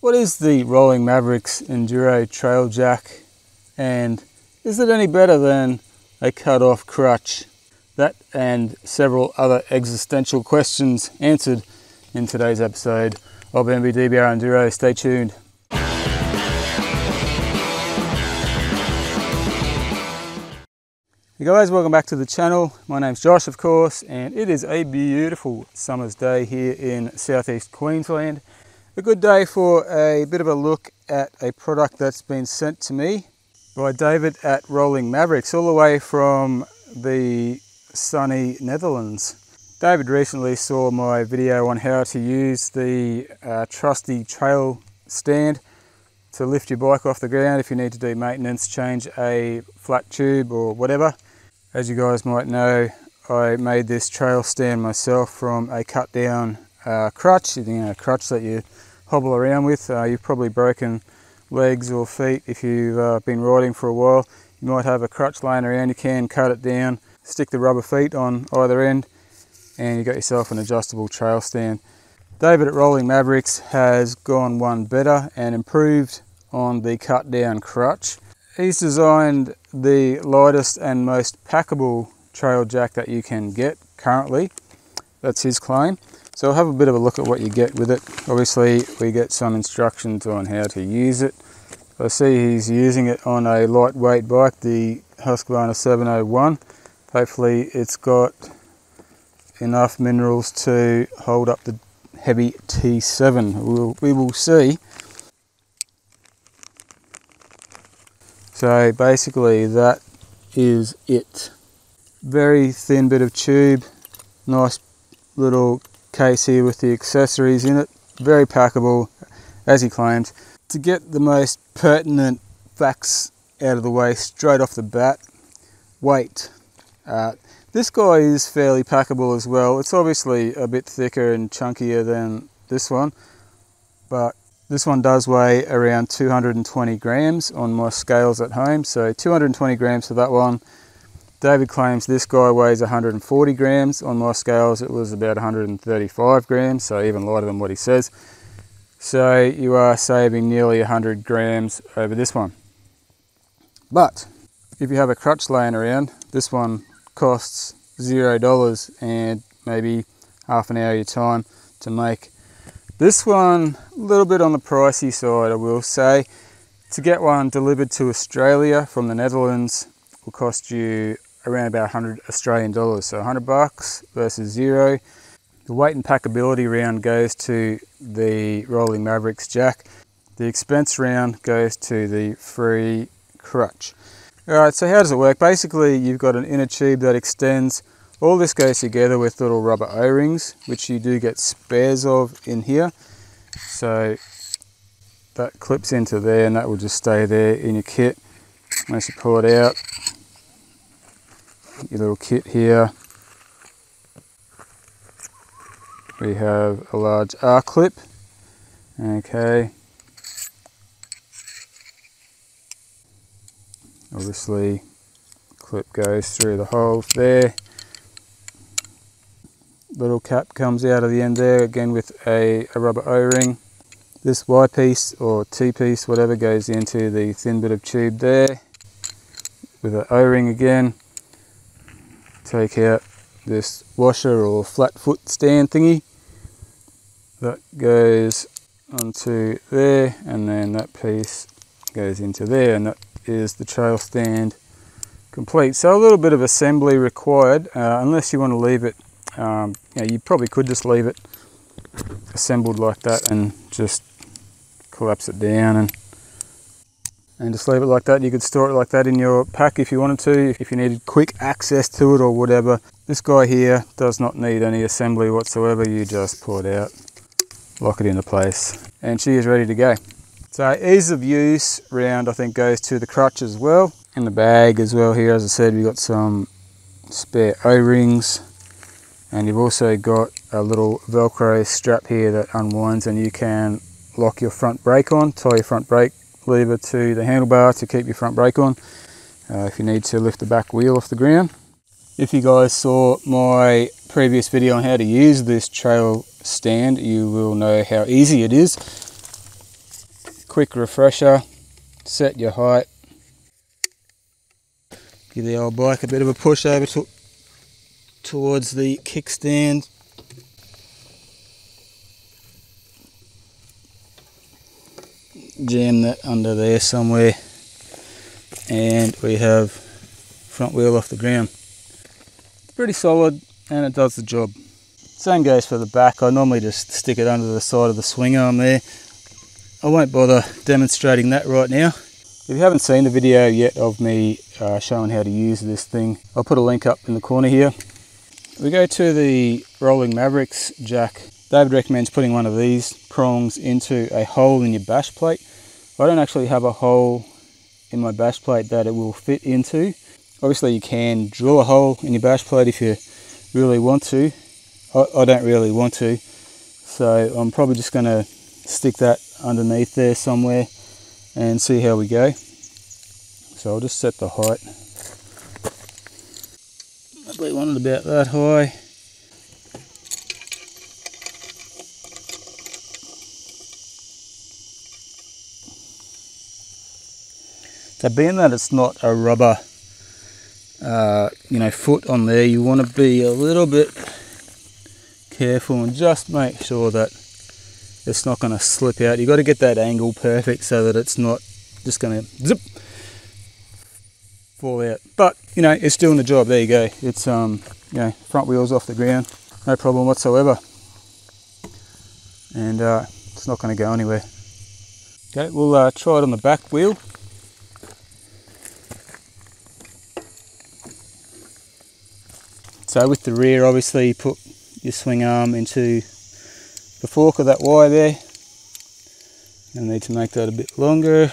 What is the Rolling Mavericks Enduro Trail Jack, and is it any better than a cut-off crutch? That and several other existential questions answered in today's episode of MBDBR Enduro. Stay tuned. Hey guys, welcome back to the channel. My name's Josh, of course, and it is a beautiful summer's day here in southeast Queensland. A good day for a bit of a look at a product that's been sent to me by David at Rolling Mavericks, all the way from the sunny Netherlands. David recently saw my video on how to use the trusty trail stand to lift your bike off the ground if you need to do maintenance, change a flat tube or whatever. As you guys might know, I made this trail stand myself from a cut down crutch, a crutch that you hobble around with. You've probably broken legs or feet if you've been riding for a while. You might have a crutch laying around. You can cut it down, stick the rubber feet on either end, and you got yourself an adjustable trail stand. David at Rolling Mavericks has gone one better and improved on the cut down crutch. He's designed the lightest and most packable trail jack that you can get currently. That's his claim. So we'll have a bit of a look at what you get with it. Obviously we get some instructions on how to use it. I see he's using it on a lightweight bike, the Husqvarna 701. Hopefully it's got enough minerals to hold up the heavy T7. We will see. So basically that is it. Very thin bit of tube, nice little case here with the accessories in it. Very packable, as he claims. To get the most pertinent facts out of the way straight off the bat, weight. This guy is fairly packable as well. It's obviously a bit thicker and chunkier than this one, but this one does weigh around 220 grams on my scales at home, so 220 grams for that one. David claims this guy weighs 140 grams. On my scales it was about 135 grams, so even lighter than what he says. So you are saving nearly 100 grams over this one. But if you have a crutch laying around, this one costs $0 and maybe half an hour of your time to make. This one, a little bit on the pricey side, I will say. To get one delivered to Australia from the Netherlands will cost you around about 100 Australian dollars, so 100 bucks versus zero. The weight and packability round goes to the Rolling Mavericks jack. The expense round goes to the free crutch. Alright, so how does it work? Basically, you've got an inner tube that extends. All this goes together with little rubber O-rings, which you do get spares of in here. So that clips into there and that will just stay there in your kit. Once you pull it out, your little kit here, we have a large R-clip. Okay. Obviously, clip goes through the holes there. Little cap comes out of the end there, again with a rubber O-ring. This Y-piece or T-piece, whatever, goes into the thin bit of tube there with an O-ring again. Take out this washer or flat foot stand thingy. That goes onto there, and then that piece goes into there, and that is the trail stand complete. So a little bit of assembly required, unless you want to leave it. You probably could just leave it assembled like that and just collapse it down and just leave it like that. You could store it like that in your pack if you wanted to, if you needed quick access to it or whatever. This guy here does not need any assembly whatsoever. You just pull it out, lock it into place, and she is ready to go. So ease of use round, I think, goes to the crutch as well. In the bag as well here, as I said, we've got some spare O-rings, and you've also got a little Velcro strap here that unwinds and you can lock your front brake on, tie your front brake lever to the handlebar to keep your front brake on if you need to lift the back wheel off the ground. If you guys saw my previous video on how to use this trail stand, you will know how easy it is. quick refresher, set your height, give the old bike a bit of a push over towards the kickstand. Jam that under there somewhere, and we have front wheel off the ground. It's pretty solid and it does the job. Same goes for the back. I normally just stick it under the side of the swing arm there. I won't bother demonstrating that right now. If you haven't seen the video yet of me showing how to use this thing, I'll put a link up in the corner here. We go to the rolling Mavericks jack. David recommends putting one of these prongs into a hole in your bash plate. I don't actually have a hole in my bash plate that it will fit into. Obviously you can drill a hole in your bash plate if you really want to. I don't really want to, so I'm probably just going to stick that underneath there somewhere and see how we go. So I'll just set the height. I want it about that high. So being that it's not a rubber foot on there, you want to be a little bit careful and just make sure that it's not going to slip out. You've got to get that angle perfect so that it's not just going to zip fall out. But it's doing the job. There you go. It's front wheels off the ground, no problem whatsoever, and it's not going to go anywhere. Okay, we'll try it on the back wheel. So with the rear, obviously you put your swing arm into the fork of that wire there. You'll need to make that a bit longer.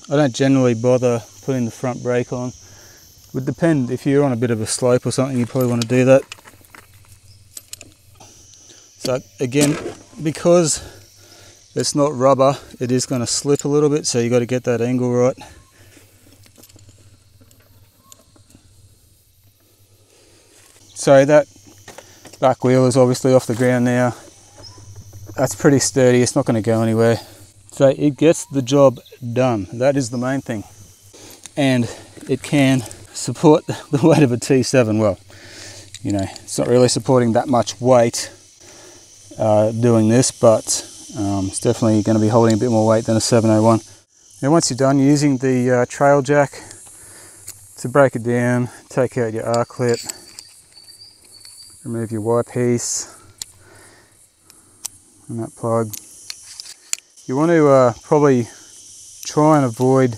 I don't generally bother putting the front brake on. Would depend, if you're on a bit of a slope or something, you probably want to do that. So again, because it's not rubber, it is going to slip a little bit, so you got to get that angle right. So that back wheel is obviously off the ground now. That's pretty sturdy, it's not going to go anywhere. So it gets the job done. That is the main thing. And it can support the weight of a T7. Well, it's not really supporting that much weight doing this, but it's definitely going to be holding a bit more weight than a 701. Now once you're done using the trail jack, to break it down, take out your R-clip, remove your wire piece and that plug. You want to probably try and avoid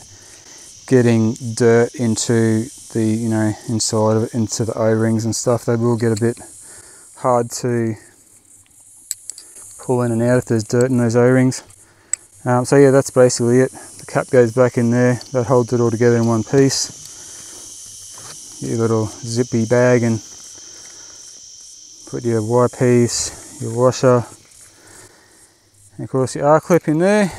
getting dirt into the inside of it, into the O-rings and stuff. They will get a bit hard to pull in and out if there's dirt in those O-rings. So yeah, that's basically it. The cap goes back in there, that holds it all together in one piece. Get your little zippy bag and put your wire piece, your washer, and of course your R-clip in there.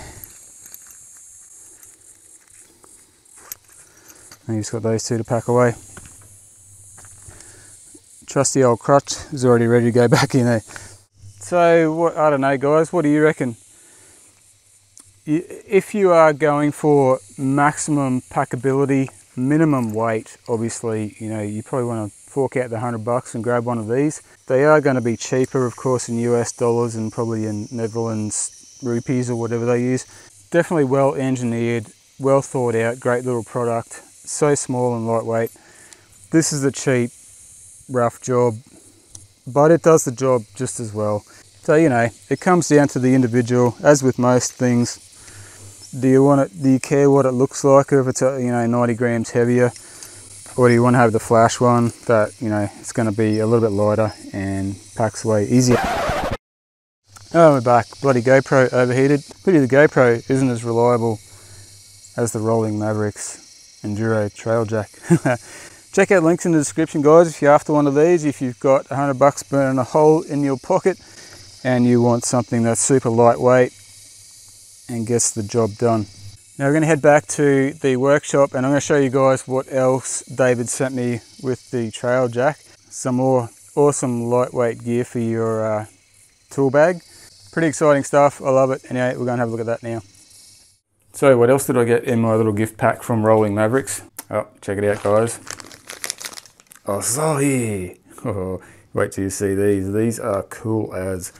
And you've just got those two to pack away. Trusty old crutch is already ready to go back in there. So I don't know guys, what do you reckon? If you are going for maximum packability, minimum weight, obviously, you probably want to fork out the $100 and grab one of these. They are going to be cheaper, of course, in US dollars and probably in Netherlands rupees or whatever they use. Definitely well engineered, well thought out, great little product. So small and lightweight. This is a cheap, rough job, but it does the job just as well. So, it comes down to the individual, as with most things. Do you care what it looks like, or if it's 90 grams heavier, or do you want to have the flash one that it's going to be a little bit lighter and packs away easier? Oh, we're back. Bloody GoPro overheated. Pity the GoPro isn't as reliable as the rolling Mavericks Enduro trail jack. Check out links in the description, guys, if you're after one of these. If you've got $100 burning a hole in your pocket and you want something that's super lightweight and gets the job done. Now we're going to head back to the workshop and I'm going to show you guys what else David sent me with the trail jack. Some more awesome lightweight gear for your tool bag. pretty exciting stuff. I love it. Anyway, we're going to have a look at that now. So what else did I get in my little gift pack from Rolling Mavericks? Oh, check it out, guys. Asahi. Oh, wait till you see these. These are cool as.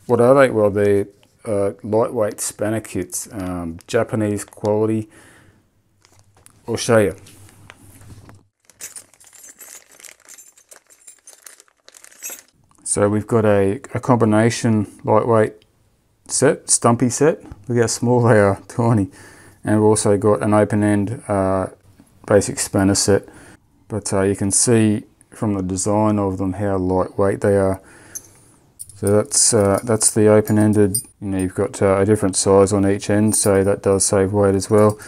What are they? Well, they're lightweight spanner kits, Japanese quality. I'll show you. So we've got a combination lightweight set, stumpy set. Look how small they are, tiny. And we've also got an open end basic spanner set. But you can see from the design of them how lightweight they are. So that's the open-ended. You know, you've got a different size on each end, so that does save weight as well.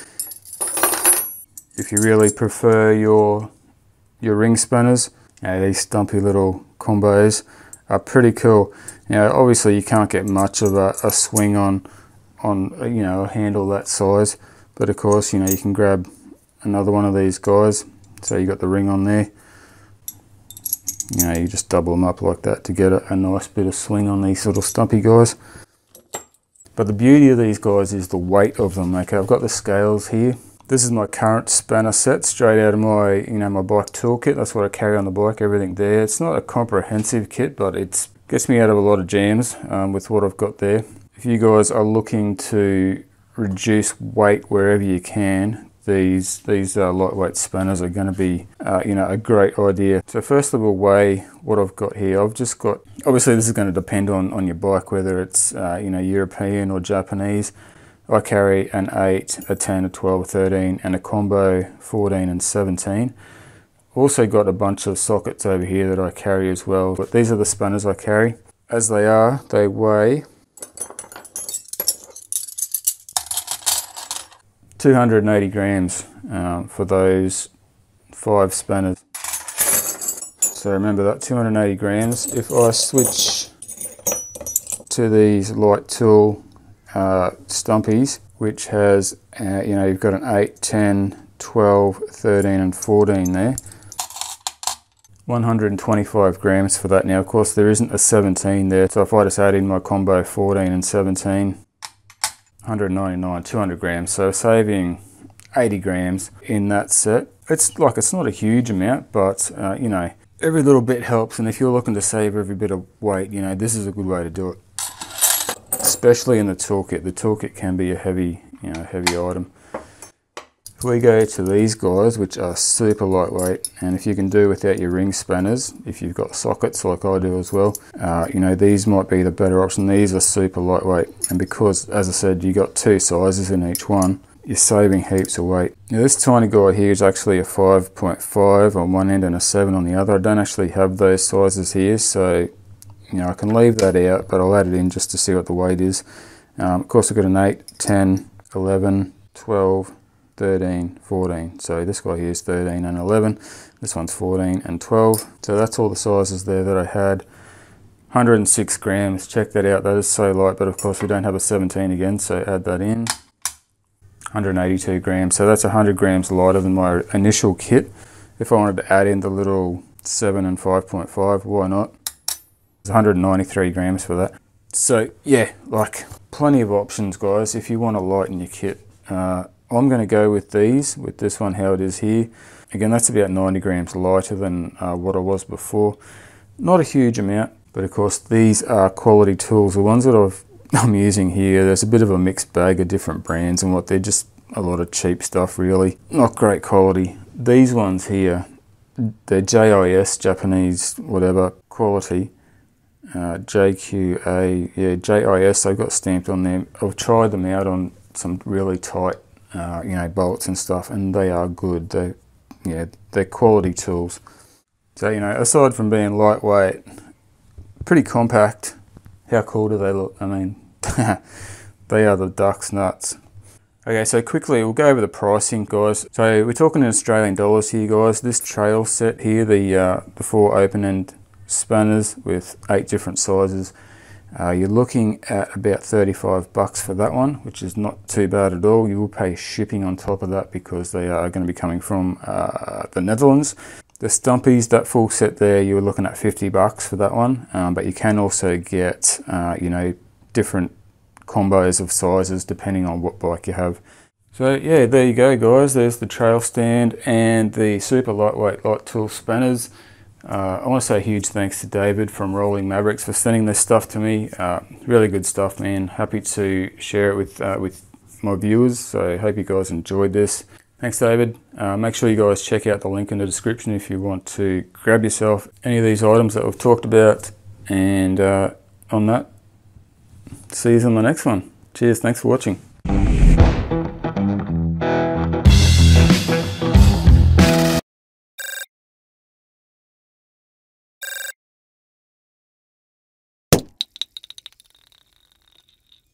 If you really prefer your ring spanners, these stumpy little combos are pretty cool. You know, obviously you can't get much of a swing on you know, a handle that size, but of course, you know, you can grab another one of these guys. So you got the ring on there. You know, you just double them up like that to get a nice bit of swing on these little stumpy guys. But the beauty of these guys is the weight of them. Okay, I've got the scales here. This is my current spanner set, straight out of my, you know, my bike toolkit. That's what I carry on the bike, everything there. It's not a comprehensive kit, but it gets me out of a lot of jams with what I've got there. If you guys are looking to reduce weight wherever you can, these lightweight spanners are going to be, you know, a great idea. So first of all, weigh what I've got here. I've just got, obviously this is going to depend on your bike, whether it's, you know, European or Japanese. I carry an 8, a 10, a 12, a 13, and a combo 14 and 17. Also got a bunch of sockets over here that I carry as well. But these are the spanners I carry. As they are, they weigh 280 grams for those 5 spanners. So remember that, 280 grams. If I switch to these Lightool stumpies, which has, you know, you've got an 8, 10, 12, 13 and 14 there. 125 grams for that. Now, of course, there isn't a 17 there. So if I just add in my combo 14 and 17, 199, 200 grams. So saving 80 grams in that set. It's not a huge amount, but you know, every little bit helps. And if you're looking to save every bit of weight, you know, this is a good way to do it. Especially in the toolkit. The toolkit can be a heavy, you know, heavy item. If we go to these guys, which are super lightweight, and if you can do without your ring spanners, if you've got sockets like I do as well, you know, these might be the better option. These are super lightweight, and because, as I said, you got 2 sizes in each one, you're saving heaps of weight. Now this tiny guy here is actually a 5.5 on one end and a 7 on the other. I don't actually have those sizes here, so you know, I can leave that out, but I'll add it in just to see what the weight is. Of course, I've got an 8, 10, 11, 12, 13, 14. So this guy here is 13 and 11. This one's 14 and 12. So that's all the sizes there that I had. 106 grams. Check that out. That is so light, but of course we don't have a 17 again, so add that in. 182 grams. So that's 100 grams lighter than my initial kit. If I wanted to add in the little 7 and 5.5, why not? It's 193 grams for that. So yeah, like plenty of options, guys, if you want to lighten your kit. I'm going to go with these, with this one how it is here. Again, that's about 90 grams lighter than what I was before. Not a huge amount, but of course these are quality tools. The ones that I'm using here, there's a bit of a mixed bag of different brands and what they're just a lot of cheap stuff really. Not great quality. These ones here, they're JIS, Japanese whatever, quality. JQA, yeah, JIS, they've got stamped on them. I've tried them out on some really tight you know, bolts and stuff, and they are good. They're quality tools. So, you know, aside from being lightweight, pretty compact, how cool do they look? I mean, they are the duck's nuts. Okay, so quickly we'll go over the pricing, guys. So we're talking in Australian dollars here, guys. This trail set here, the 4 open-end spanners with 8 different sizes. You're looking at about 35 bucks for that one, which is not too bad at all. You will pay shipping on top of that because they are going to be coming from the Netherlands. The stumpies, that full set there, you were looking at 50 bucks for that one, but you can also get, you know, different combos of sizes depending on what bike you have. So yeah, there you go guys, there's the trail stand and the super lightweight Lightool spanners. I want to say a huge thanks to David from Rolling Mavericks for sending this stuff to me. Really good stuff, man. Happy to share it with my viewers, so I hope you guys enjoyed this. Thanks David. Make sure you guys check out the link in the description if you want to grab yourself any of these items that we've talked about. And on that, see you on the next one. Cheers, thanks for watching.